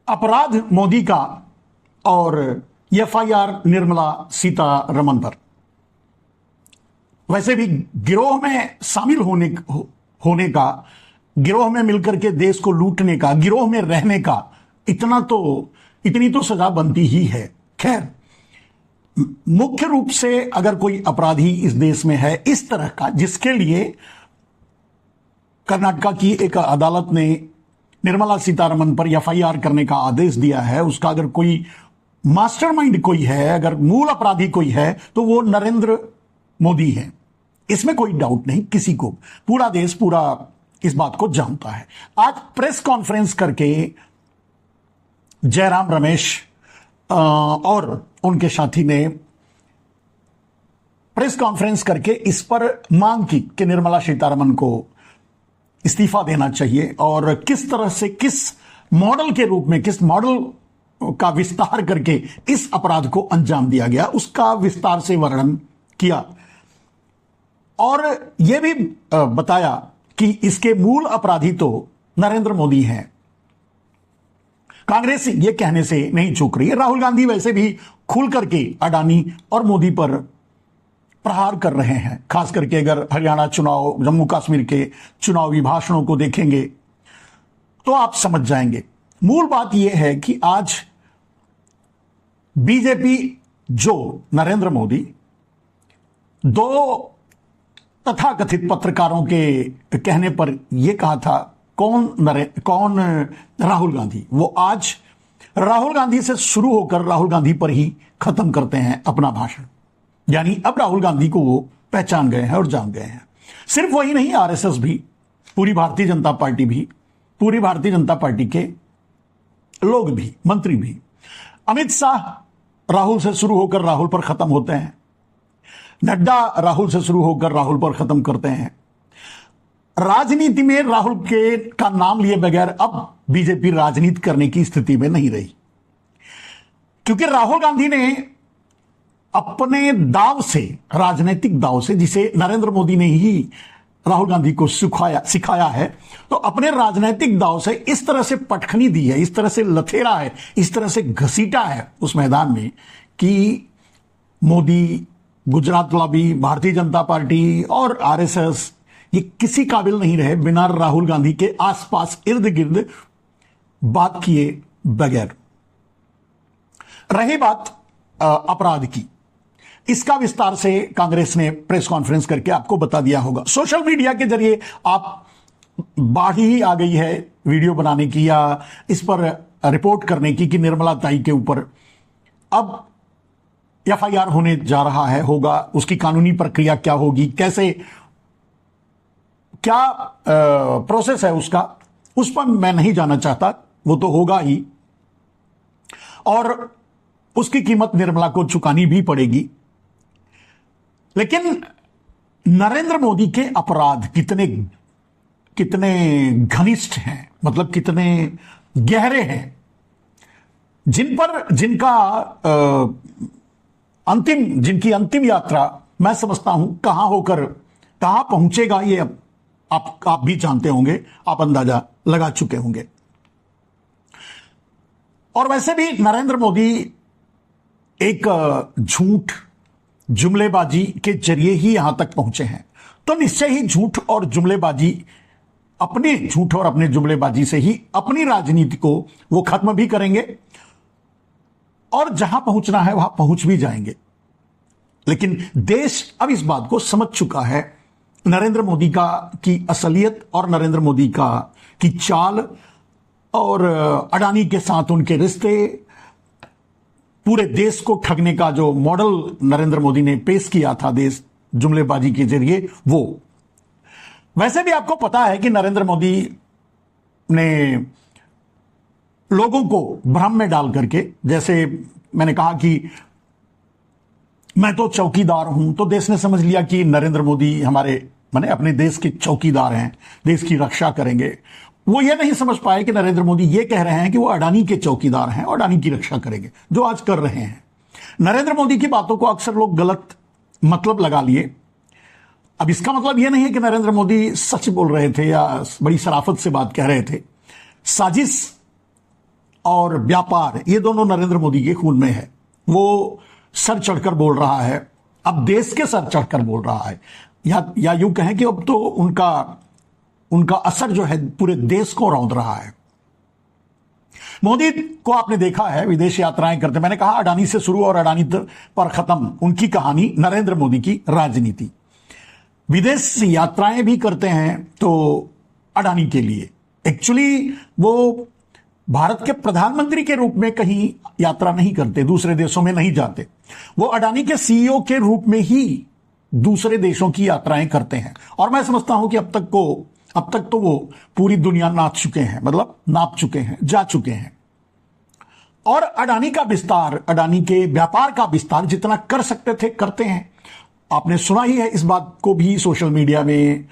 अपराध मोदी का और एफआईआर निर्मला सीतारमण पर। वैसे भी गिरोह में शामिल होने का, गिरोह में मिलकर के देश को लूटने का, गिरोह में रहने का इतनी तो सजा बनती ही है। खैर, मुख्य रूप से अगर कोई अपराधी इस देश में है इस तरह का, जिसके लिए कर्नाटका की एक अदालत ने निर्मला सीतारमण पर एफआईआर करने का आदेश दिया है, उसका अगर कोई मास्टरमाइंड कोई है, अगर मूल अपराधी कोई है, तो वो नरेंद्र मोदी है। इसमें कोई डाउट नहीं किसी को, पूरा देश पूरा इस बात को जानता है। आज प्रेस कॉन्फ्रेंस करके जयराम रमेश और उनके साथी ने प्रेस कॉन्फ्रेंस करके इस पर मांग की कि निर्मला सीतारमण को इस्तीफा देना चाहिए और किस तरह से, किस मॉडल के रूप में, किस मॉडल का विस्तार करके इस अपराध को अंजाम दिया गया, उसका विस्तार से वर्णन किया और यह भी बताया कि इसके मूल अपराधी तो नरेंद्र मोदी हैं। कांग्रेस यह कहने से नहीं चूक रही है। राहुल गांधी वैसे भी खुल करके अडानी और मोदी पर प्रहार कर रहे हैं, खास करके अगर हरियाणा चुनाव, जम्मू कश्मीर के चुनावी भाषणों को देखेंगे तो आप समझ जाएंगे। मूल बात यह है कि आज बीजेपी, जो नरेंद्र मोदी, दो तथाकथित पत्रकारों के कहने पर यह कहा था, कौन राहुल गांधी, वो आज राहुल गांधी से शुरू होकर राहुल गांधी पर ही खत्म करते हैं अपना भाषण। यानी अब राहुल गांधी को वो पहचान गए हैं और जान गए हैं। सिर्फ वही नहीं, आरएसएस भी, पूरी भारतीय जनता पार्टी भी, पूरी भारतीय जनता पार्टी के लोग भी, मंत्री भी। अमित शाह राहुल से शुरू होकर राहुल पर खत्म होते हैं, नड्डा राहुल से शुरू होकर राहुल पर खत्म करते हैं। राजनीति में राहुल का नाम लिए बगैर अब बीजेपी राजनीति करने की स्थिति में नहीं रही, क्योंकि राहुल गांधी ने अपने दाव से, राजनीतिक दाव से, जिसे नरेंद्र मोदी ने ही राहुल गांधी को सिखाया है, तो अपने राजनीतिक दाव से इस तरह से पटखनी दी है, इस तरह से लथेड़ा है, इस तरह से घसीटा है उस मैदान में कि मोदी, गुजरात लॉबी, भारतीय जनता पार्टी और आरएसएस ये किसी काबिल नहीं रहे बिना राहुल गांधी के आसपास इर्द गिर्द बात किए बगैर। रही बात अपराध की, इसका विस्तार से कांग्रेस ने प्रेस कॉन्फ्रेंस करके आपको बता दिया होगा। सोशल मीडिया के जरिए आप बाढ़ ही आ गई है वीडियो बनाने की या इस पर रिपोर्ट करने की कि निर्मला ताई के ऊपर अब एफआईआर होने जा रहा है, होगा, उसकी कानूनी प्रक्रिया क्या होगी, कैसे, क्या प्रोसेस है उसका, उस पर मैं नहीं जाना चाहता, वो तो होगा ही और उसकी कीमत निर्मला को चुकानी भी पड़ेगी। लेकिन नरेंद्र मोदी के अपराध कितने घनिष्ठ हैं, मतलब कितने गहरे हैं, जिनकी अंतिम यात्रा मैं समझता हूं कहां पहुंचेगा, ये आप भी जानते होंगे, आप अंदाजा लगा चुके होंगे। और वैसे भी नरेंद्र मोदी एक झूठ, जुमलेबाजी के जरिए ही यहां तक पहुंचे हैं, तो निश्चय ही झूठ और जुमलेबाजी, अपने झूठ और अपने जुमलेबाजी से ही अपनी राजनीति को वो खत्म भी करेंगे और जहां पहुंचना है वहां पहुंच भी जाएंगे। लेकिन देश अब इस बात को समझ चुका है, नरेंद्र मोदी की असलियत और नरेंद्र मोदी की चाल और अडानी के साथ उनके रिश्ते, पूरे देश को ठगने का जो मॉडल नरेंद्र मोदी ने पेश किया था देश जुमलेबाजी के जरिए, वो। वैसे भी आपको पता है कि नरेंद्र मोदी ने लोगों को भ्रम में डाल करके, जैसे मैंने कहा कि मैं तो चौकीदार हूं, तो देश ने समझ लिया कि नरेंद्र मोदी माने अपने देश के चौकीदार हैं, देश की रक्षा करेंगे। वो ये नहीं समझ पाए कि नरेंद्र मोदी ये कह रहे हैं कि वो अडानी के चौकीदार हैं और अडानी की रक्षा करेंगे, जो आज कर रहे हैं। नरेंद्र मोदी की बातों को अक्सर लोग गलत मतलब लगा लिए। अब इसका मतलब यह नहीं है कि नरेंद्र मोदी सच बोल रहे थे या बड़ी शराफत से बात कह रहे थे। साजिश और व्यापार, ये दोनों नरेंद्र मोदी के खून में है। वो सर चढ़कर बोल रहा है, अब देश के सर चढ़कर बोल रहा है, या यूं कहें कि अब तो उनका असर जो है पूरे देश को रौंद रहा है। मोदी को आपने देखा है विदेश यात्राएं करते, मैंने कहा अडानी से शुरू और अडानी पर खत्म उनकी कहानी, नरेंद्र मोदी की राजनीति। विदेश यात्राएं भी करते हैं तो अडानी के लिए, एक्चुअली वो भारत के प्रधानमंत्री के रूप में कहीं यात्रा नहीं करते, दूसरे देशों में नहीं जाते, वो अडानी के सीईओ के रूप में ही दूसरे देशों की यात्राएं करते हैं। और मैं समझता हूं कि अब तक तो वो पूरी दुनिया नाप चुके हैं, जा चुके हैं। और अडानी का विस्तार, अडानी के व्यापार का विस्तार जितना कर सकते थे करते हैं। आपने सुना ही है इस बात को भी सोशल मीडिया में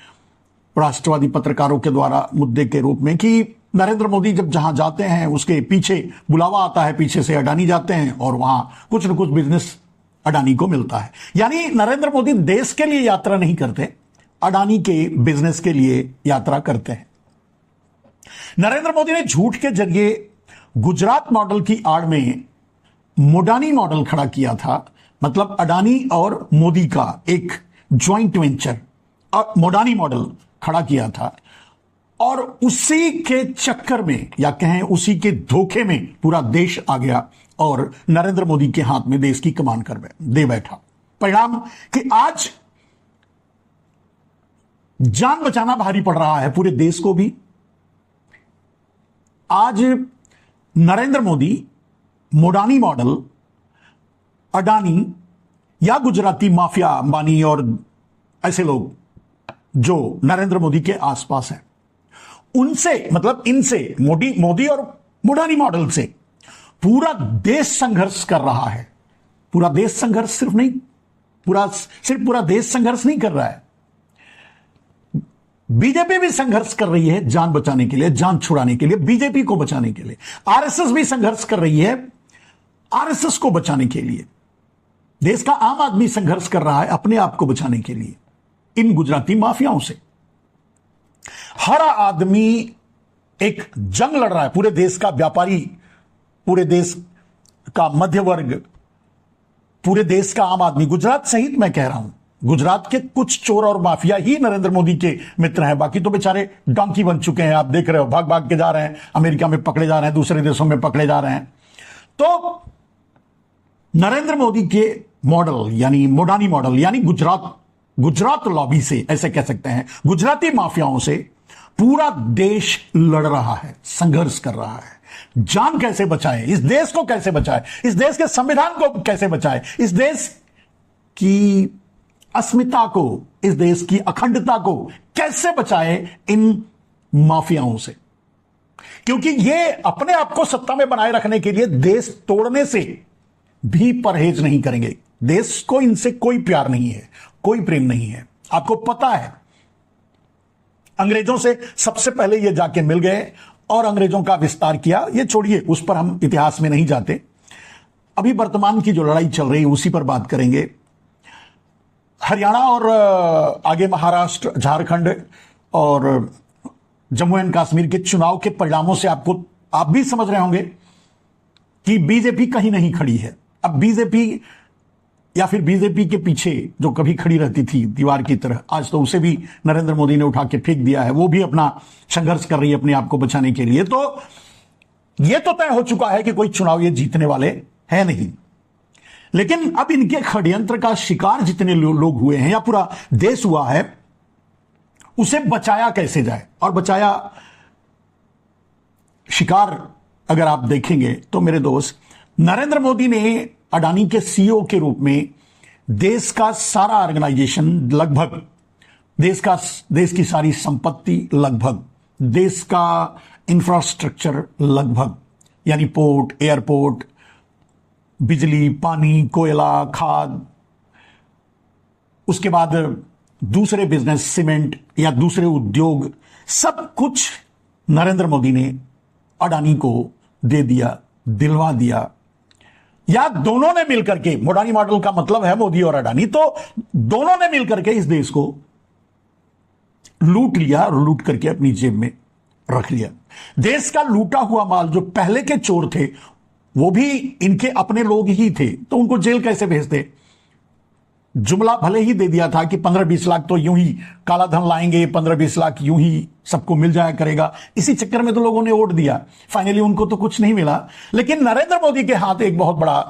राष्ट्रवादी पत्रकारों के द्वारा मुद्दे के रूप में कि नरेंद्र मोदी जब जहां जाते हैं उसके पीछे बुलावा आता है, पीछे से अडानी जाते हैं और वहां कुछ न कुछ बिजनेस अडानी को मिलता है। यानी नरेंद्र मोदी देश के लिए यात्रा नहीं करते, अडानी के बिजनेस के लिए यात्रा करते हैं। नरेंद्र मोदी ने झूठ के जरिए गुजरात मॉडल की आड़ में मोडानी मॉडल खड़ा किया था, मतलब अडानी और मोदी का एक ज्वाइंट वेंचर मोडानी मॉडल खड़ा किया था। और उसी के चक्कर में या कहें उसी के धोखे में पूरा देश आ गया और नरेंद्र मोदी के हाथ में देश की कमान कर दे बैठा। परिणाम कि आज जान बचाना भारी पड़ रहा है पूरे देश को भी। आज नरेंद्र मोदी, मोडानी मॉडल, अडानी या गुजराती माफिया, अंबानी और ऐसे लोग जो नरेंद्र मोदी के आसपास हैं, उनसे मतलब इनसे मोदी और मोडानी मॉडल से पूरा देश संघर्ष कर रहा है। पूरा देश संघर्ष सिर्फ पूरा देश संघर्ष नहीं कर रहा है, बीजेपी भी संघर्ष कर रही है जान बचाने के लिए, जान छुड़ाने के लिए, बीजेपी को बचाने के लिए। आरएसएस भी संघर्ष कर रही है आरएसएस को बचाने के लिए। देश का आम आदमी संघर्ष कर रहा है अपने आप को बचाने के लिए इन गुजराती माफियाओं से। हर आदमी एक जंग लड़ रहा है, पूरे देश का व्यापारी, पूरे देश का मध्य वर्ग, पूरे देश का आम आदमी, गुजरात सहित मैं कह रहा हूं, गुजरात के कुछ चोर और माफिया ही नरेंद्र मोदी के मित्र हैं, बाकी तो बेचारे डॉन्की बन चुके हैं। आप देख रहे हो, भाग भाग के जा रहे हैं, अमेरिका में पकड़े जा रहे हैं, दूसरे देशों में पकड़े जा रहे हैं। तो नरेंद्र मोदी के मॉडल यानी मोडानी मॉडल यानी गुजरात लॉबी से, ऐसे कह सकते हैं, गुजराती माफियाओं से पूरा देश लड़ रहा है, संघर्ष कर रहा है। जान कैसे बचाए, इस देश को कैसे बचाए, इस देश के संविधान को कैसे बचाए, इस देश की अस्मिता को, इस देश की अखंडता को कैसे बचाए इन माफियाओं से। क्योंकि ये अपने आप को सत्ता में बनाए रखने के लिए देश तोड़ने से भी परहेज नहीं करेंगे। देश को इनसे कोई प्यार नहीं है, कोई प्रेम नहीं है। आपको पता है, अंग्रेजों से सबसे पहले ये जाके मिल गए और अंग्रेजों का विस्तार किया। ये छोड़िए, उस पर हम इतिहास में नहीं जाते। अभी वर्तमान की जो लड़ाई चल रही है उसी पर बात करेंगे। हरियाणा और आगे महाराष्ट्र, झारखंड और जम्मू एंड कश्मीर के चुनाव के परिणामों से आप भी समझ रहे होंगे कि बीजेपी कहीं नहीं खड़ी है। अब बीजेपी या फिर बीजेपी के पीछे जो कभी खड़ी रहती थी दीवार की तरह, आज तो उसे भी नरेंद्र मोदी ने उठा के फेंक दिया है। वो भी अपना संघर्ष कर रही है अपने आप को बचाने के लिए। तो यह तो तय हो चुका है कि कोई चुनाव ये जीतने वाले हैं नहीं। लेकिन अब इनके षड्यंत्र का शिकार जितने लोग हुए हैं या पूरा देश हुआ है, उसे बचाया कैसे जाए। और बचाया, शिकार अगर आप देखेंगे तो मेरे दोस्त, नरेंद्र मोदी ने अडानी के सीईओ के रूप में देश का सारा ऑर्गेनाइजेशन, लगभग देश की सारी संपत्ति, लगभग देश का इंफ्रास्ट्रक्चर, लगभग यानी पोर्ट, एयरपोर्ट, बिजली, पानी, कोयला, खाद, उसके बाद दूसरे बिजनेस, सीमेंट या दूसरे उद्योग, सब कुछ नरेंद्र मोदी ने अडानी को दे दिया, दिलवा दिया। या दोनों ने मिलकर के, मोडानी मॉडल का मतलब है मोदी और अडानी, तो दोनों ने मिलकर के इस देश को लूट लिया और लूट करके अपनी जेब में रख लिया। देश का लूटा हुआ माल, जो पहले के चोर थे वो भी इनके अपने लोग ही थे, तो उनको जेल कैसे भेजते? जुमला भले ही दे दिया था कि 15-20 लाख तो यूं ही काला धन लाएंगे, 15-20 लाख यूं ही सबको मिल जाया करेगा। इसी चक्कर में तो लोगों ने वोट दिया। फाइनली उनको तो कुछ नहीं मिला, लेकिन नरेंद्र मोदी के हाथ एक बहुत बड़ा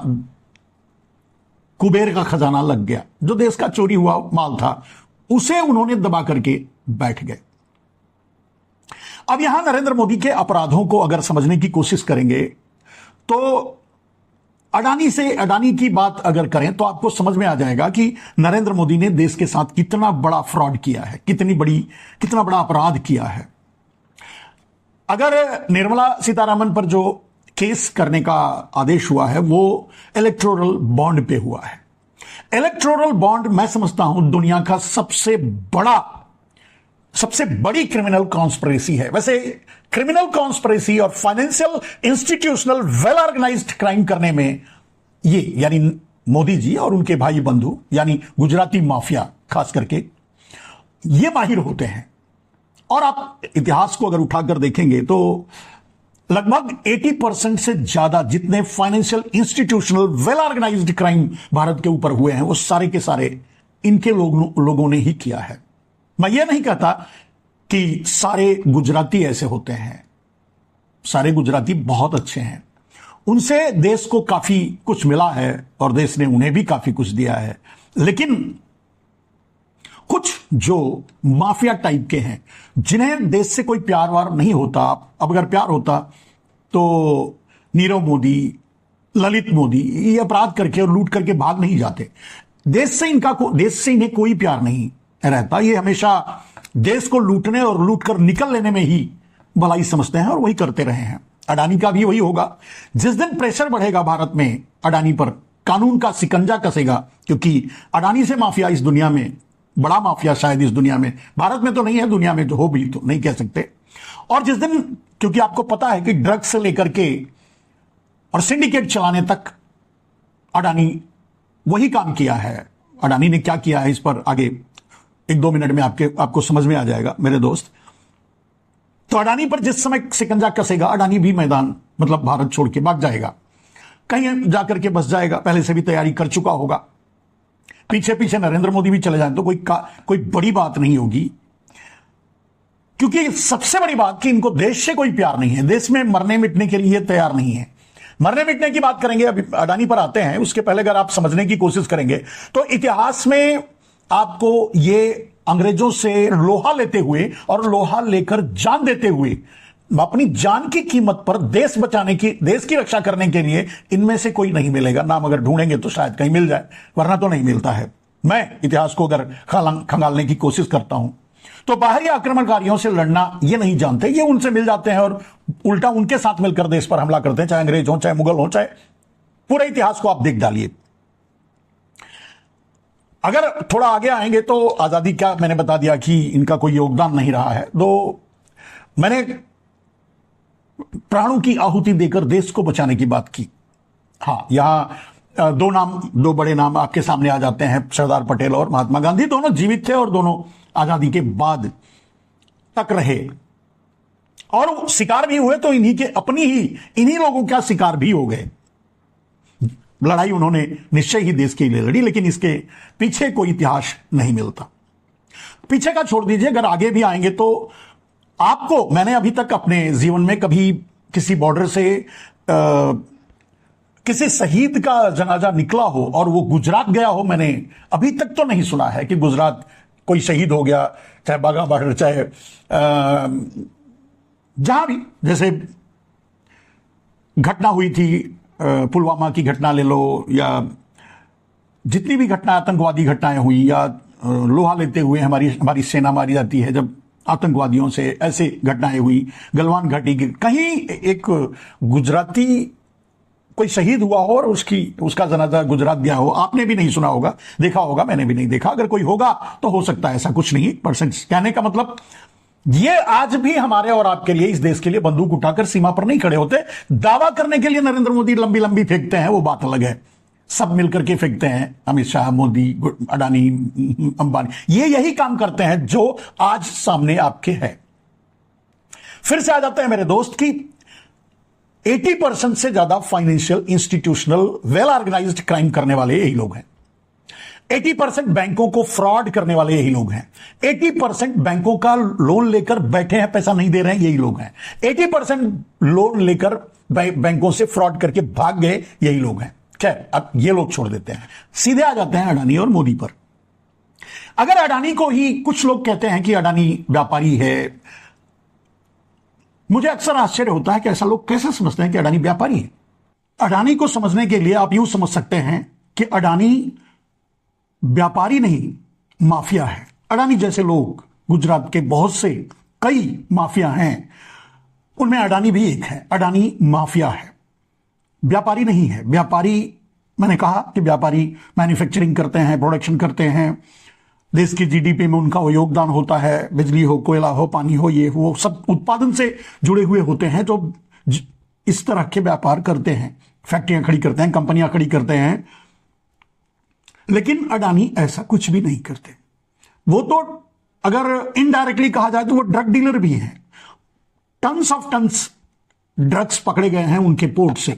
कुबेर का खजाना लग गया। जो देश का चोरी हुआ माल था उसे उन्होंने दबा करके बैठ गए। अब यहां नरेंद्र मोदी के अपराधों को अगर समझने की कोशिश करेंगे तो अडानी की बात अगर करें तो आपको समझ में आ जाएगा कि नरेंद्र मोदी ने देश के साथ कितना बड़ा फ्रॉड किया है, कितना बड़ा अपराध किया है। अगर निर्मला सीतारामन पर जो केस करने का आदेश हुआ है वो इलेक्टोरल बॉन्ड पे हुआ है। इलेक्टोरल बॉन्ड मैं समझता हूं दुनिया का सबसे बड़ी क्रिमिनल कॉन्स्पिरेसी है। वैसे क्रिमिनल कॉन्स्पिरेसी और financial institutional well organised crime करने में ये यानी मोदी जी और उनके भाई बंधु यानी गुजराती माफिया खास करके ये माहिर होते हैं। और आप इतिहास को अगर उठाकर देखेंगे तो लगभग 80% से ज्यादा जितने financial institutional well organised crime Bharat के ऊपर हुए हैं वो सारे के सारे इनके लोगों ने ही किया है। मैं ये नहीं कहता कि सारे गुजराती ऐसे होते हैं, सारे गुजराती बहुत अच्छे हैं, उनसे देश को काफी कुछ मिला है और देश ने उन्हें भी काफी कुछ दिया है। लेकिन कुछ जो माफिया टाइप के हैं जिन्हें देश से कोई प्यार वार नहीं होता, अब अगर प्यार होता तो नीरव मोदी, ललित मोदी ये अपराध करके और लूट करके भाग नहीं जाते। देश से इन्हें कोई प्यार नहीं रहता। ये हमेशा देश को लूटने और लूट कर निकल लेने में ही भलाई समझते हैं और वही करते रहे हैं। अडानी का भी वही होगा। जिस दिन प्रेशर बढ़ेगा भारत में अडानी पर, कानून का सिकंजा कसेगा, क्योंकि अडानी से माफिया इस दुनिया में, बड़ा माफिया शायद इस दुनिया में, भारत में तो नहीं है, दुनिया में जो हो भी तो नहीं कह सकते। और जिस दिन, क्योंकि आपको पता है कि ड्रग्स से लेकर के और सिंडिकेट चलाने तक अडानी वही काम किया है। अडानी ने क्या किया है इस पर आगे 1-2 मिनट में आपको समझ में आ जाएगा मेरे दोस्त। तो अडानी पर जिस समय सिकंजा कसेगा अडानी भी मैदान मतलब भारत छोड़ के भाग जाएगा, कहीं जाकर के बस जाएगा। पहले से भी तैयारी कर चुका होगा। पीछे पीछे नरेंद्र मोदी भी चले जाए तो कोई बड़ी बात नहीं होगी, क्योंकि सबसे बड़ी बात कि इनको देश से कोई प्यार नहीं है, देश में मरने मिटने के लिए तैयार नहीं है। मरने मिटने की बात करेंगे, अभी अडानी पर आते हैं, उसके पहले अगर आप समझने की कोशिश करेंगे तो इतिहास में आपको ये अंग्रेजों से लोहा लेते हुए और लोहा लेकर जान देते हुए अपनी जान की कीमत पर देश बचाने की, देश की रक्षा करने के लिए इनमें से कोई नहीं मिलेगा। नाम अगर ढूंढेंगे तो शायद कहीं मिल जाए, वरना तो नहीं मिलता है। मैं इतिहास को अगर खंगालने की कोशिश करता हूं तो बाहरी आक्रमणकारियों से लड़ना ये नहीं जानते, ये उनसे मिल जाते हैं और उल्टा उनके साथ मिलकर देश पर हमला करते हैं, चाहे अंग्रेज हो, चाहे मुगल हो, चाहे पूरे इतिहास को आप देख डालिए। अगर थोड़ा आगे आएंगे तो आजादी का मैंने बता दिया कि इनका कोई योगदान नहीं रहा है। तो मैंने प्राणों की आहुति देकर देश को बचाने की बात की। हां, यहां दो बड़े नाम आपके सामने आ जाते हैं, सरदार पटेल और महात्मा गांधी। दोनों जीवित थे और दोनों आजादी के बाद तक रहे और शिकार भी हुए तो इन्हीं लोगों का शिकार भी हो गए। लड़ाई उन्होंने निश्चय ही देश के लिए लड़ी, लेकिन इसके पीछे कोई इतिहास नहीं मिलता। पीछे का छोड़ दीजिए, अगर आगे भी आएंगे तो आपको, मैंने अभी तक अपने जीवन में कभी किसी बॉर्डर से किसी शहीद का जनाजा निकला हो और वो गुजरात गया हो, मैंने अभी तक तो नहीं सुना है कि गुजरात कोई शहीद हो गया, चाहे बाघा बॉर्डर, चाहे जहां भी जैसे घटना हुई थी, पुलवामा की घटना ले लो या जितनी भी घटना आतंकवादी घटनाएं हुई, या लोहा लेते हुए हमारी सेना मारी जाती है जब आतंकवादियों से, ऐसे घटनाएं हुई, गलवान घाटी की, कहीं एक गुजराती कोई शहीद हुआ हो और उसका जनाजा गुजरात गया हो, आपने भी नहीं सुना होगा, देखा होगा, मैंने भी नहीं देखा। अगर कोई होगा तो हो सकता है, ऐसा कुछ नहीं। परसेंट कहने का मतलब ये आज भी हमारे और आपके लिए, इस देश के लिए बंदूक उठाकर सीमा पर नहीं खड़े होते। दावा करने के लिए नरेंद्र मोदी लंबी लंबी फेंकते हैं, वो बात अलग है, सब मिलकर के फेंकते हैं। अमित शाह, मोदी, अडानी, अंबानी, ये यही काम करते हैं जो आज सामने आपके है। फिर से आ जाते हैं मेरे दोस्त की 80% से ज्यादा financial institutional well organised crime करने वाले यही लोग हैं। 80% बैंकों को फ्रॉड करने वाले यही लोग हैं। 80% बैंकों का लोन लेकर बैठे हैं, पैसा नहीं दे रहे हैं, यही लोग हैं। 80% लोन लेकर बैंकों से फ्रॉड करके भाग गए, यही लोग हैं। खैर, अब ये लोग छोड़ देते हैं, सीधे आ जाते हैं अडानी और मोदी पर। अगर अडानी को ही कुछ लोग कहते हैं कि अडानी व्यापारी है, मुझे अक्सर आश्चर्य होता है कि ऐसा लोग कैसे समझते हैं कि अडानी व्यापारी है। अडानी को समझने के लिए आप यूं समझ सकते हैं कि अडानी व्यापारी नहीं, माफिया है। अडानी जैसे लोग, गुजरात के बहुत से कई माफिया हैं, उनमें अडानी भी एक है। अडानी माफिया है, व्यापारी नहीं है। व्यापारी, मैंने कहा कि व्यापारी मैन्युफैक्चरिंग करते हैं, प्रोडक्शन करते हैं, देश की जीडीपी में उनका वो योगदान होता है। बिजली हो, कोयला हो, पानी हो, ये वो सब उत्पादन से जुड़े हुए होते हैं, जो इस तरह के व्यापार करते हैं, फैक्ट्रियां खड़ी करते हैं, कंपनियां खड़ी करते हैं। लेकिन अडानी ऐसा कुछ भी नहीं करते। वो तो अगर इनडायरेक्टली कहा जाए तो वो ड्रग डीलर भी हैं। टन्स ऑफ टन्स ड्रग्स पकड़े गए हैं उनके पोर्ट से।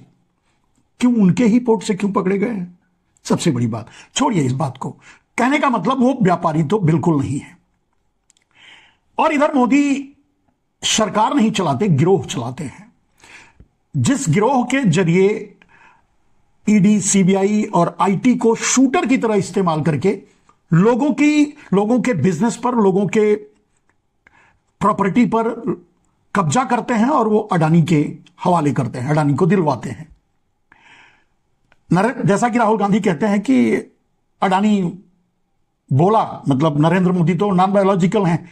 क्यों उनके ही पोर्ट से क्यों पकड़े गए हैं? सबसे बड़ी बात, छोड़िए इस बात को। कहने का मतलब वो व्यापारी तो बिल्कुल नहीं है। और इधर मोदी सरकार नहीं चलाते, गिरोह चलाते हैं। जिस गिरोह के जरिए ईडी, सीबीआई और आईटी को शूटर की तरह इस्तेमाल करके लोगों के बिजनेस पर, लोगों के प्रॉपर्टी पर कब्जा करते हैं और वो अडानी के हवाले करते हैं, अडानी को दिलवाते हैं। जैसा कि राहुल गांधी कहते हैं कि अडानी बोला, मतलब नरेंद्र मोदी तो नॉन बायोलॉजिकल हैं,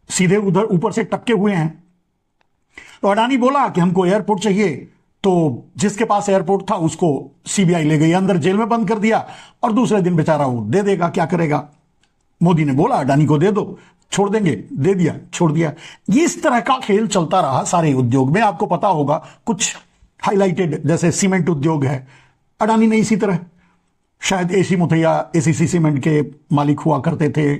सीधे उधर ऊपर से टपके हुए हैं। तो अडानी बोला कि हमको एयरपोर्ट चाहिए, तो जिसके पास एयरपोर्ट था उसको सीबीआई ले गई, अंदर जेल में बंद कर दिया, और दूसरे दिन बेचारा वो दे देगा, क्या करेगा। मोदी ने बोला अडानी को दे दो, छोड़ देंगे, दे दिया, छोड़ दिया। ये इस तरह का खेल चलता रहा सारे उद्योग में। आपको पता होगा कुछ हाईलाइटेड, जैसे सीमेंट उद्योग है, अडानी ने इसी तरह, शायद एसी मुथैया एसीसी सीमेंट के मालिक हुआ करते थे,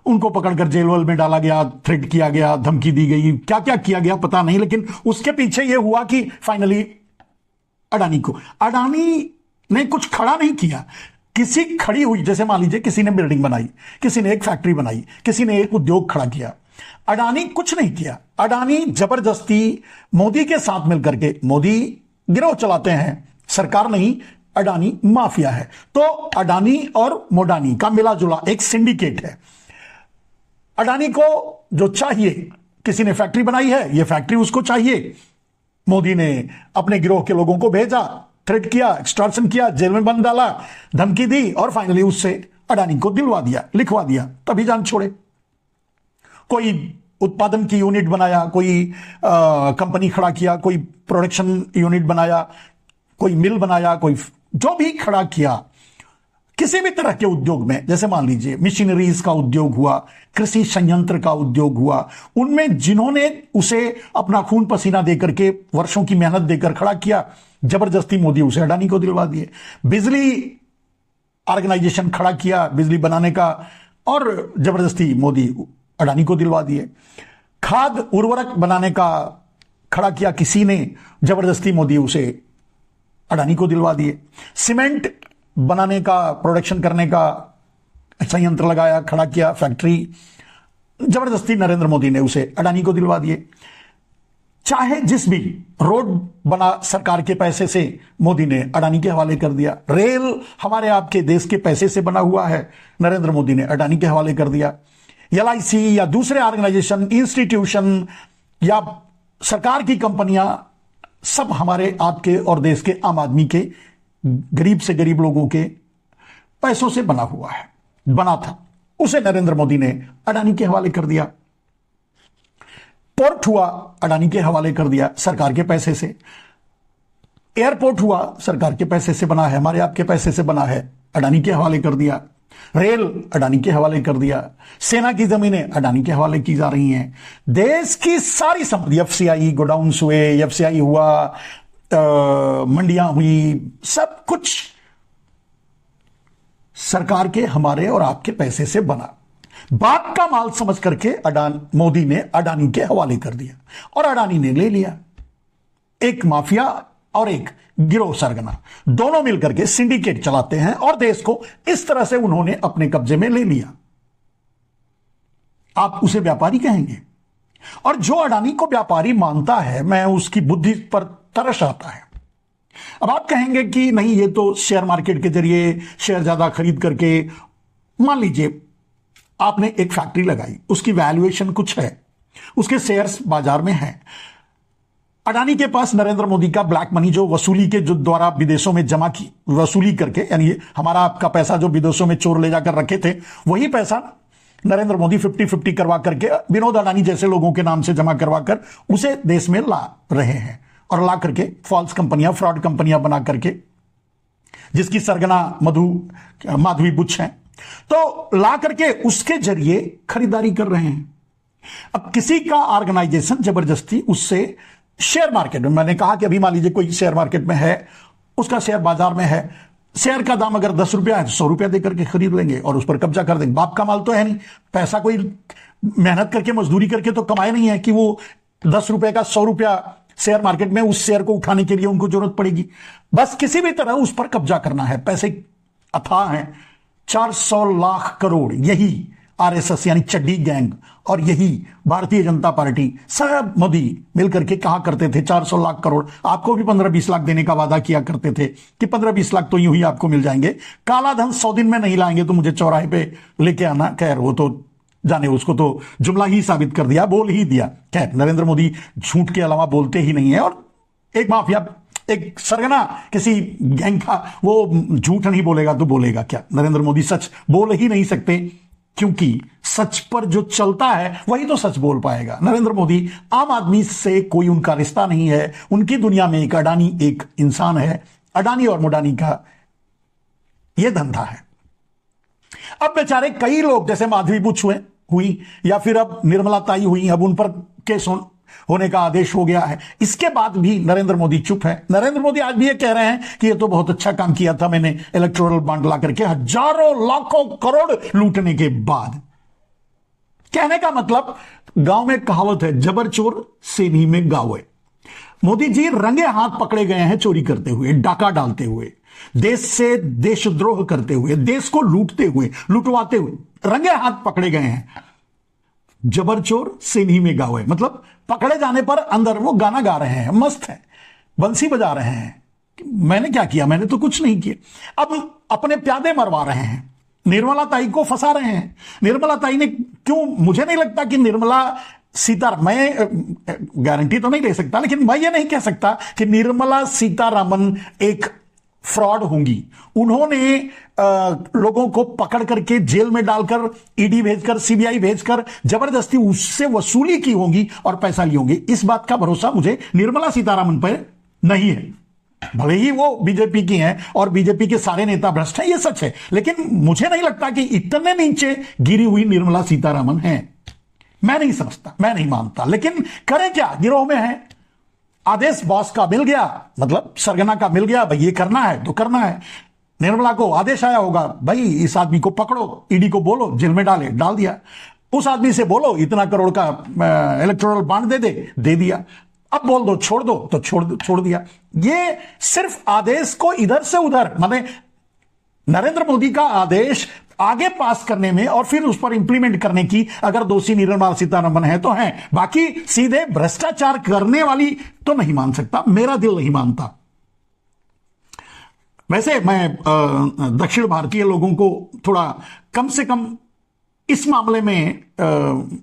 उनको पकड़कर जेल वेल में डाला गया, थ्रेट किया गया, धमकी दी गई, क्या क्या किया गया पता नहीं, लेकिन उसके पीछे यह हुआ कि फाइनली अडानी ने कुछ खड़ा नहीं किया। किसी खड़ी हुई, जैसे मान लीजिए किसी ने बिल्डिंग बनाई, किसी ने एक फैक्ट्री बनाई, किसी ने एक उद्योग खड़ा किया, अडानी कुछ नहीं किया। अडानी जबरदस्ती मोदी के साथ मिलकर के, मोदी गिरोह चलाते हैं, सरकार नहीं, अडानी माफिया है। तो अडानी और मोडानी का मिला जुला एक सिंडिकेट है। अडानी को जो चाहिए, किसी ने फैक्ट्री बनाई है, यह फैक्ट्री उसको चाहिए, मोदी ने अपने गिरोह के लोगों को भेजा, थ्रेट किया, एक्सटॉर्शन किया, जेल में बंद डाला, धमकी दी, और फाइनली उससे अडानी को दिलवा दिया, लिखवा दिया, तभी जान छोड़े। कोई उत्पादन की यूनिट बनाया, कोई कंपनी खड़ा किया, कोई प्रोडक्शन यूनिट बनाया, कोई मिल बनाया, कोई जो भी खड़ा किया, किसी भी तरह के उद्योग में, जैसे मान लीजिए मशीनरीज का उद्योग हुआ, कृषि संयंत्र का उद्योग हुआ, उनमें जिन्होंने उसे अपना खून पसीना देकर के, वर्षों की मेहनत देकर खड़ा किया, जबरदस्ती मोदी उसे अडानी को दिलवा दिए। बिजली ऑर्गेनाइजेशन खड़ा किया बिजली बनाने का, और जबरदस्ती मोदी अडानी को दिलवा दिए। खाद उर्वरक बनाने का खड़ा किया किसी ने, जबरदस्ती मोदी उसे अडानी को दिलवा दिए। सीमेंट बनाने का, प्रोडक्शन करने का संयंत्र लगाया, खड़ा किया, फैक्ट्री, जबरदस्ती नरेंद्र मोदी ने उसे अडानी को दिलवा दिए। चाहे जिस भी रोड बना सरकार के पैसे से, मोदी ने अडानी के हवाले कर दिया। रेल हमारे आपके देश के पैसे से बना हुआ है, नरेंद्र मोदी ने अडानी के हवाले कर दिया। एलआईसी या दूसरे ऑर्गेनाइजेशन, इंस्टीट्यूशन या सरकार की कंपनियां, सब हमारे आपके और देश के आम आदमी के, गरीब से गरीब लोगों के पैसों से बना हुआ है, बना था, उसे नरेंद्र मोदी ने अडानी के हवाले कर दिया। पोर्ट हुआ, अडानी के हवाले कर दिया, सरकार के पैसे से। एयरपोर्ट हुआ, सरकार के पैसे से बना है, हमारे आपके पैसे से बना है, अडानी के हवाले कर दिया। रेल अडानी के हवाले कर दिया। सेना की जमीनें अडानी के हवाले की जा रही हैं। देश की सारी संपत्ति, एफसीआई गोडाउन्स हुए, एफसीआई हुआ, मंडियां हुई, सब कुछ सरकार के, हमारे और आपके पैसे से बना। बाप का माल समझ करके मोदी ने अडानी के हवाले कर दिया और अडानी ने ले लिया। एक माफिया और एक गिरोह सरगना दोनों मिलकर के सिंडिकेट चलाते हैं और देश को इस तरह से उन्होंने अपने कब्जे में ले लिया। आप उसे व्यापारी कहेंगे, और जो अडानी को व्यापारी मानता है, मैं उसकी बुद्धि पर तरस आता है। अब आप कहेंगे कि नहीं, ये तो शेयर मार्केट के जरिए शेयर ज्यादा खरीद करके, मान लीजिए आपने एक फैक्ट्री लगाई, उसकी वैल्यूएशन कुछ है, उसके शेयर्स बाजार में हैं। अडानी के पास नरेंद्र मोदी का ब्लैक मनी जो वसूली के जो द्वारा विदेशों में जमा की वसूली करके, यानी हमारा आपका पैसा जो विदेशों में चोर ले जाकर रखे थे, वही पैसा नरेंद्र मोदी 50-50 करवा करके विनोद अडानी जैसे लोगों के नाम से जमा करवा कर उसे देश में ला रहे हैं, और ला करके फॉल्स कंपनियां, फ्रॉड कंपनियां बना करके, जिसकी सरगना माधवी बुच हैं, तो ला करके उसके जरिए खरीदारी कर रहे हैं। अब किसी का ऑर्गेनाइजेशन जबरदस्ती उससे शेयर मार्केट में, मैंने कहा कि अभी मान लीजिए कोई शेयर मार्केट में है, उसका शेयर बाजार में है, शेयर का दाम अगर 10 रुपया है तो 100 रुपया देकर के खरीद लेंगे और उस पर कब्जा कर देंगे। बाप का माल तो है नहीं, पैसा कोई मेहनत करके मजदूरी करके तो कमाए नहीं है कि वो 10 रुपए का 100 रुपया शेयर मार्केट में उस शेयर को उठाने के लिए उनको जरूरत पड़ेगी। बस किसी भी तरह उस पर कब्जा करना है। पैसे अथाह हैं, 400 लाख करोड़, यही आरएसएस यानी चड्डी गैंग और यही भारतीय जनता पार्टी, सब मोदी मिलकर के कहा करते थे 400 लाख करोड़। आपको भी 15-20 लाख देने का वादा किया करते थे कि 15-20 लाख तो यूं ही आपको मिल जाएंगे, काला धन 100 दिन में नहीं लाएंगे तो मुझे चौराहे पे लेके आना। खैर वो तो जाने, उसको तो जुमला ही साबित कर दिया, बोल ही दिया। खैर नरेंद्र मोदी झूठ के अलावा बोलते ही नहीं है, और एक माफिया, एक सरगना किसी गैंग का, वो झूठ नहीं बोलेगा तो बोलेगा क्या? नरेंद्र मोदी सच बोल ही नहीं सकते, क्योंकि सच पर जो चलता है वही तो सच बोल पाएगा। नरेंद्र मोदी आम आदमी से कोई उनका रिश्ता नहीं है, उनकी दुनिया में एक अडानी एक इंसान है। अडानी और मुडानी का यह धंधा है। अब बेचारे कई लोग, जैसे माधवी बुच हुई या फिर अब निर्मला ताई हुई, अब उन पर केस होने का आदेश हो गया है। इसके बाद भी नरेंद्र मोदी चुप है। नरेंद्र मोदी आज भी ये कह रहे हैं कि ये तो बहुत अच्छा काम किया था मैंने, इलेक्टोरल बॉन्ड ला करके हजारों लाखों करोड़ लूटने के बाद। कहने का मतलब, गांव में कहावत है, जबर चोर सेनी में गावे। मोदी जी रंगे हाथ पकड़े गए हैं चोरी करते हुए, डाका डालते हुए, देश से देशद्रोह करते हुए, देश को लूटते हुए, लुटवाते हुए रंगे हाथ पकड़े गए हैं। जबर चोर सेनी में गावे, मतलब पकड़े जाने पर अंदर वो गाना गा रहे हैं, मस्त है, बंसी बजा रहे हैं। मैंने क्या किया? मैंने तो कुछ नहीं किया। अब अपने प्यादे मरवा रहे हैं, निर्मला ताई को फंसा रहे हैं। निर्मला ताई ने क्यों? मुझे नहीं लगता कि निर्मला सीतारमन, मैं गारंटी तो नहीं ले सकता, लेकिन मैं ये नहीं कह सकता कि निर्मला सीतारमन एक फ्रॉड होंगी। उन्होंने लोगों को पकड़ करके जेल में डालकर, ईडी भेजकर, सीबीआई भेजकर जबरदस्ती उससे वसूली की होगी और पैसा ली होंगी। इस बात का भरोसा मुझे निर्मला सीतारमन पर नहीं है। भले ही वो बीजेपी की हैं और बीजेपी के सारे नेता भ्रष्ट हैं, ये सच है, लेकिन मुझे नहीं लगता कि इतने नीचे गिरी हुई निर्मला सीतारमन है। मैं नहीं समझता, मैं नहीं मानता। लेकिन करें क्या? गिरोह में है, आदेश बॉस का मिल गया, मतलब सरगना का मिल गया, भाई ये करना है तो करना है। निर्मला को आदेश आया होगा, भाई इस आदमी को पकड़ो, ईडी को बोलो जेल में डाल दिया। उस आदमी से बोलो इतना करोड़ का इलेक्टोरल बॉन्ड दे दिया। अब बोल दो छोड़ दो तो छोड़ दिया। ये सिर्फ आदेश को इधर से उधर, माने नरेंद्र मोदी का आदेश आगे पास करने में और फिर उस पर इंप्लीमेंट करने की अगर दोषी निर्मला सीतारमन है तो है, बाकी सीधे भ्रष्टाचार करने वाली तो नहीं मान सकता, मेरा दिल नहीं मानता। वैसे मैं दक्षिण भारतीय लोगों को थोड़ा कम से कम इस मामले में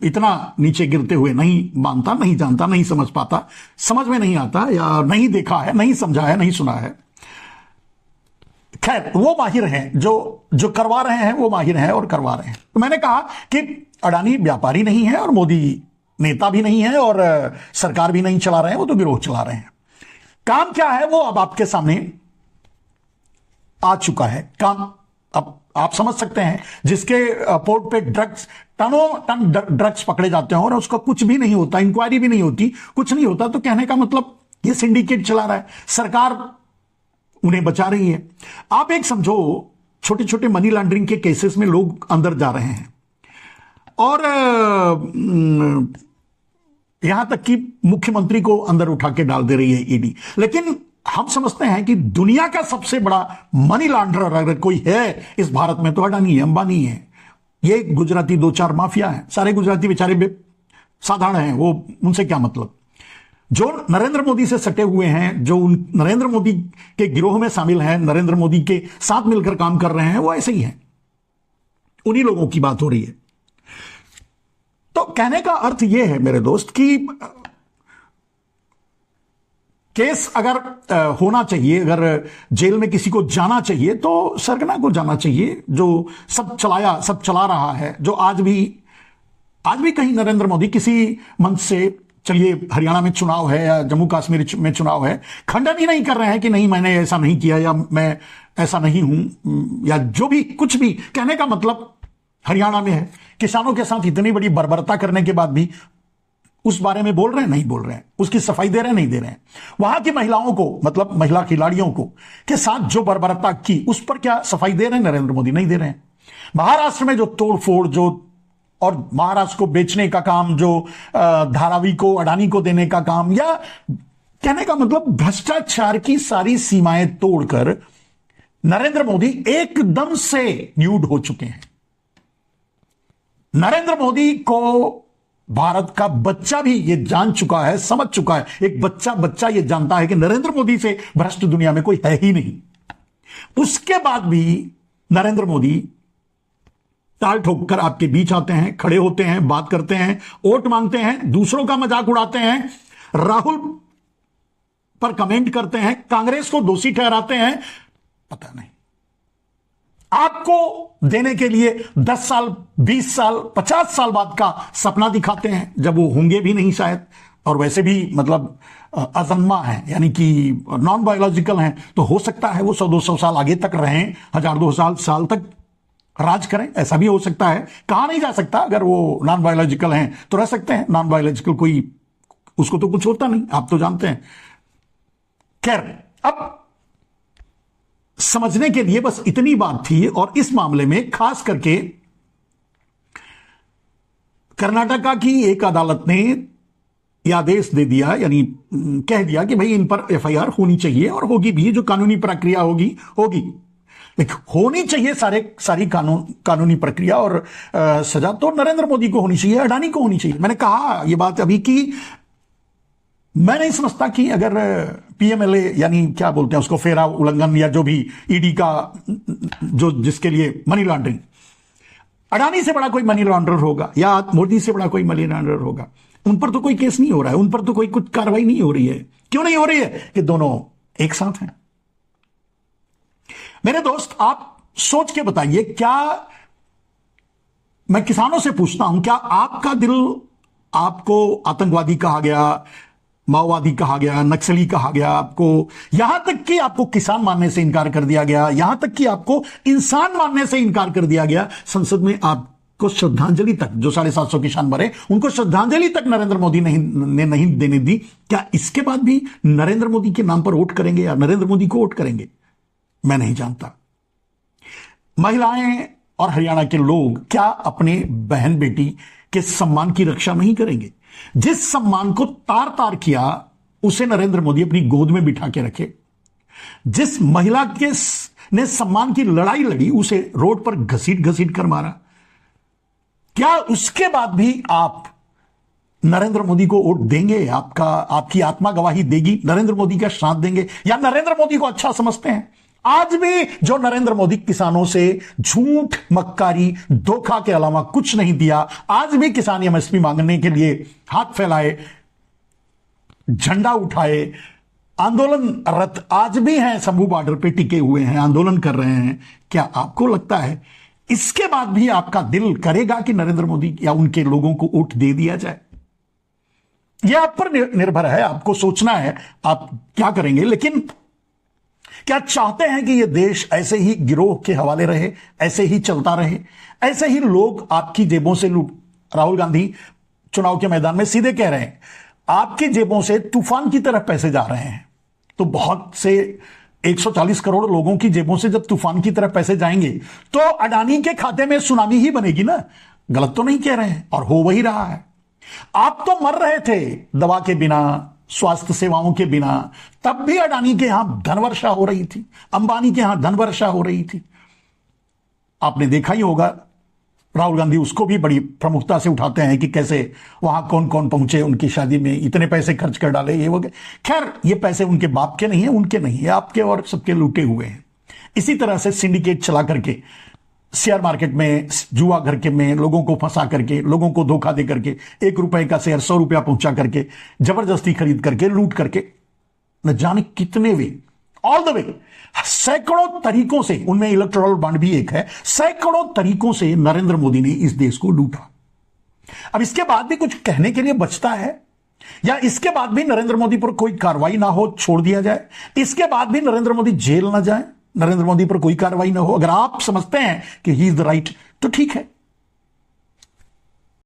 इतना नीचे गिरते हुए नहीं मानता, नहीं जानता, नहीं समझ पाता, समझ में नहीं आता, या नहीं देखा है, नहीं समझा है, नहीं सुना है। खैर वो माहिर हैं, जो करवा रहे हैं वो माहिर हैं और करवा रहे हैं। तो मैंने कहा कि अडानी व्यापारी नहीं है और मोदी नेता भी नहीं है और सरकार भी नहीं चला रहे हैं, वो तो गिरोह चला रहे हैं। काम क्या है वो अब आपके सामने आ चुका है। काम अब आप समझ सकते हैं, जिसके पोर्ट पे टनों टन ड्रग्स पकड़े जाते हैं और उसका कुछ भी नहीं होता, इंक्वायरी भी नहीं होती, कुछ नहीं होता, तो कहने का मतलब ये सिंडिकेट चला रहा है, सरकार उन्हें बचा रही है। आप एक समझो, छोटे छोटे मनी लॉन्ड्रिंग के केसेस में लोग अंदर जा रहे हैं, और यहां तक कि मुख्यमंत्री को अंदर उठा के डाल दे रही है ईडी। लेकिन हम समझते हैं कि दुनिया का सबसे बड़ा मनी लॉन्ड्रर अगर कोई है इस भारत में तो अडानी है, अंबानी है। ये गुजराती 2-4 माफिया हैं। सारे गुजराती बेचारे साधारण हैं, वो उनसे क्या मतलब। जो नरेंद्र मोदी से सटे हुए हैं, जो नरेंद्र मोदी के गिरोह में शामिल हैं, नरेंद्र मोदी के साथ मिलकर काम कर रहे हैं, वो ऐसे ही हैं। उन्हीं लोगों की बात हो रही है। तो कहने का अर्थ यह है मेरे दोस्त कि केस अगर होना चाहिए, अगर जेल में किसी को जाना चाहिए तो सरगना को जाना चाहिए, जो सब चला रहा है, जो आज भी कहीं नरेंद्र मोदी किसी मंच से, चलिए हरियाणा में चुनाव है या जम्मू कश्मीर में चुनाव है, खंडन ही नहीं कर रहे हैं कि नहीं मैंने ऐसा नहीं किया या मैं ऐसा नहीं हूं या जो भी कुछ भी। कहने का मतलब हरियाणा में है, किसानों के साथ इतनी बड़ी बर्बरता करने के बाद भी उस बारे में बोल रहे हैं, नहीं बोल रहे हैं, उसकी सफाई दे रहे हैं, नहीं दे रहे हैं। वहां की महिलाओं को, मतलब महिला खिलाड़ियों को के साथ जो बर्बरता की उस पर क्या सफाई दे रहे हैं नरेंद्र मोदी? नहीं दे रहे हैं। महाराष्ट्र में जो तोड़फोड़, जो और महाराष्ट्र को बेचने का काम, जो धारावी को अडानी को देने का काम, या कहने का मतलब भ्रष्टाचार की सारी सीमाएं तोड़कर नरेंद्र मोदी एकदम से न्यूड हो चुके हैं। नरेंद्र मोदी को भारत का बच्चा भी ये जान चुका है, समझ चुका है। एक बच्चा ये जानता है कि नरेंद्र मोदी से भ्रष्ट दुनिया में कोई है ही नहीं। उसके बाद भी नरेंद्र मोदी ताल ठोक कर आपके बीच आते हैं, खड़े होते हैं, बात करते हैं, वोट मांगते हैं, दूसरों का मजाक उड़ाते हैं, राहुल पर कमेंट करते हैं, कांग्रेस को दोषी ठहराते हैं। पता नहीं, आपको देने के लिए 10 साल, 20 साल, 50 साल बाद का सपना दिखाते हैं, जब वो होंगे भी नहीं शायद। और वैसे भी मतलब अजन्मा है, यानी कि नॉन बायोलॉजिकल हैं, तो हो सकता है वो 100-200 साल आगे तक रहें, 1000-2000 साल तक राज करें, ऐसा भी हो सकता है। कहा नहीं जा सकता, अगर वो नॉन बायोलॉजिकल हैं तो रह सकते हैं। नॉन बायोलॉजिकल कोई, उसको तो कुछ होता नहीं, आप तो जानते हैं। खैर, अब समझने के लिए बस इतनी बात थी। और इस मामले में खास करके कर्नाटका की एक अदालत ने यह आदेश दे दिया, यानी कह दिया कि भाई इन पर एफआईआर होनी चाहिए और होगी भी। जो कानूनी प्रक्रिया होगी होनी चाहिए। सारी कानूनी प्रक्रिया और सजा तो नरेंद्र मोदी को होनी चाहिए, अडानी को होनी चाहिए। मैंने कहा यह बात अभी कि मैं नहीं समझता कि अगर पीएमएलए, यानी क्या बोलते हैं उसको, फेरा उल्लंघन या जो भी ईडी का जो जिसके लिए मनी लॉन्ड्रिंग, अडानी से बड़ा कोई मनी लॉन्ड्रर होगा या मोदी से बड़ा कोई मनी लॉन्ड्रर होगा, उन पर तो कोई केस नहीं हो रहा है, उन पर तो कोई कुछ कार्रवाई नहीं हो रही है। क्यों नहीं हो रही है? कि दोनों एक साथ हैं। मेरे दोस्त, आप सोच के बताइए, क्या मैं किसानों से पूछता हूं, क्या आपका दिल, आपको आतंकवादी कहा गया, माओवादी कहा गया, नक्सली कहा गया, आपको यहां तक कि आपको किसान मानने से इनकार कर दिया गया, यहां तक कि आपको इंसान मानने से इनकार कर दिया गया, संसद में आपको श्रद्धांजलि तक, जो 750 किसान मरे उनको श्रद्धांजलि तक नरेंद्र मोदी ने नहीं देने दी, क्या इसके बाद भी नरेंद्र मोदी के नाम पर वोट करेंगे या नरेंद्र मोदी को वोट करेंगे? मैं नहीं जानता। महिलाएं और हरियाणा के लोग क्या अपने बहन बेटी के सम्मान की रक्षा नहीं करेंगे? जिस सम्मान को तार तार किया उसे नरेंद्र मोदी अपनी गोद में बिठा के रखे। जिस महिला के ने सम्मान की लड़ाई लड़ी उसे रोड पर घसीट घसीट कर मारा। क्या उसके बाद भी आप नरेंद्र मोदी को वोट देंगे? आपकी आत्मा गवाही देगी? नरेंद्र मोदी का साथ देंगे या नरेंद्र मोदी को अच्छा समझते हैं? आज भी जो नरेंद्र मोदी किसानों से झूठ, मक्कारी, धोखा के अलावा कुछ नहीं दिया, आज भी किसान एमएसपी मांगने के लिए हाथ फैलाए, झंडा उठाए, आंदोलनरत आज भी हैं, शंभू बॉर्डर पे टिके हुए हैं, आंदोलन कर रहे हैं। क्या आपको लगता है इसके बाद भी आपका दिल करेगा कि नरेंद्र मोदी या उनके लोगों को वोट दे दिया जाए? यह आप पर निर्भर है, आपको सोचना है आप क्या करेंगे। लेकिन क्या चाहते हैं कि यह देश ऐसे ही गिरोह के हवाले रहे, ऐसे ही चलता रहे, ऐसे ही लोग आपकी जेबों से लूट? राहुल गांधी चुनाव के मैदान में सीधे कह रहे हैं, आपकी जेबों से तूफान की तरह पैसे जा रहे हैं। तो बहुत से 140 करोड़ लोगों की जेबों से जब तूफान की तरह पैसे जाएंगे तो अडानी के खाते में सुनामी ही बनेगी ना। गलत तो नहीं कह रहे हैं, और हो वही रहा है। आप तो मर रहे थे दवा के बिना, स्वास्थ्य सेवाओं के बिना, तब भी अडानी के यहां धनवर्षा हो रही थी, अंबानी के यहां धनवर्षा हो रही थी। आपने देखा ही होगा, राहुल गांधी उसको भी बड़ी प्रमुखता से उठाते हैं कि कैसे वहां कौन कौन पहुंचे उनकी शादी में, इतने पैसे खर्च कर डाले, ये वो। खैर, ये पैसे उनके बाप के नहीं है, उनके नहीं है, आपके और सबके लूटे हुए हैं। इसी तरह से सिंडिकेट चला करके शेयर मार्केट में, जुआ घर के में लोगों को फंसा करके, लोगों को धोखा दे करके, 1 रुपए का शेयर 100 रुपया पहुंचा करके, जबरदस्ती खरीद करके, लूट करके, न जाने कितने वे, ऑल द वे, सैकड़ों तरीकों से, उनमें इलेक्टोरल बॉन्ड भी एक है, सैकड़ों तरीकों से नरेंद्र मोदी ने इस देश को लूटा। अब इसके बाद भी कुछ कहने के लिए बचता है, या इसके बाद भी नरेंद्र मोदी पर कोई कार्रवाई ना हो, छोड़ दिया जाए, इसके बाद भी नरेंद्र मोदी जेल ना जाए, नरेंद्र मोदी पर कोई कार्रवाई ना हो? अगर आप समझते हैं कि ही इज द राइट, तो ठीक है,